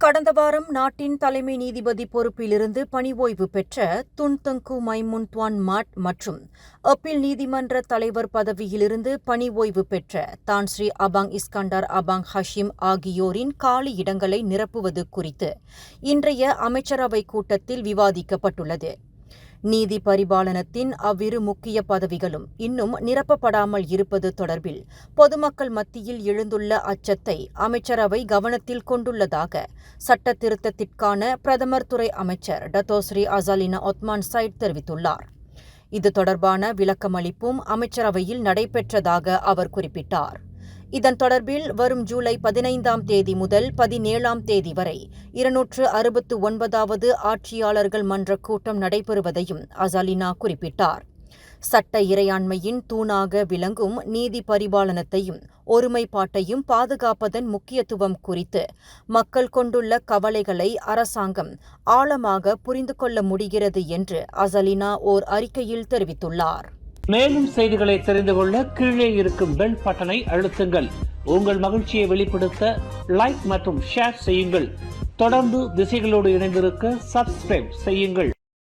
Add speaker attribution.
Speaker 1: கடந்த வாரம் நாட்டின் தலைமை நீதிபதி பொறுப்பிலிருந்து பணி ஓய்வு பெற்ற துன் தங்கு மைமுன் துவான் மாட் மற்றும் அப்பீல் நீதிமன்ற தலைவர் பதவியிலிருந்து பணி ஓய்வு பெற்ற தான் ஸ்ரீ அபாங் இஸ்கண்டார் அபாங் ஹஷீம் ஆகியோரின் காலி இடங்களை நிரப்புவது குறித்து இன்றைய அமைச்சரவைக் கூட்டத்தில் விவாதிக்கப்பட்டுள்ளது. நீதி பரிபாலனத்தின் அவ்விரு முக்கிய பதவிகளும் இன்னும் நிரப்பப்படாமல் இருப்பது தொடர்பில் பொதுமக்கள் மத்தியில் எழுந்துள்ள அச்சத்தை அமைச்சரவை கவனத்தில் கொண்டுள்ளதாக சட்ட திருத்தத்திற்கான பிரதமர் துறை அமைச்சர் டத்தோஸ்ரீ அசாலினா ஒத்மான் சைட் தெரிவித்துள்ளார். இது தொடர்பான விளக்கமளிப்பும் அமைச்சரவையில் நடைபெற்றதாக அவர் குறிப்பிட்டார். இதன் தொடர்பில் வரும் ஜூலை 15ஆம் தேதி முதல் 17ஆம் தேதி வரை 269வது ஆட்சியாளர்கள் மன்ற கூட்டம் நடைபெறுவதையும் அசாலினா குறிப்பிட்டார். சட்ட இறையாண்மையின் தூணாக விளங்கும் நீதி பரிபாலனத்தையும் ஒருமைப்பாட்டையும் பாதுகாப்பதன் முக்கியத்துவம் குறித்து மக்கள் கொண்டுள்ள கவலைகளை அரசாங்கம் ஆழமாக புரிந்து கொள்ள முடிகிறது என்று அசாலினா ஓர் அறிக்கையில் தெரிவித்துள்ளார்.
Speaker 2: மேலும் செய்திகளை தெரிந்து கொள்ள கீழே இருக்கும் பெல் பட்டனை அழுத்துங்கள். உங்கள் மகிழ்ச்சியை வெளிப்படுத்த லைக் மற்றும் ஷேர் செய்யுங்கள். தொடர்ந்து திசைகளோடு இணைந்திருக்க சப்ஸ்கிரைப் செய்யுங்கள்.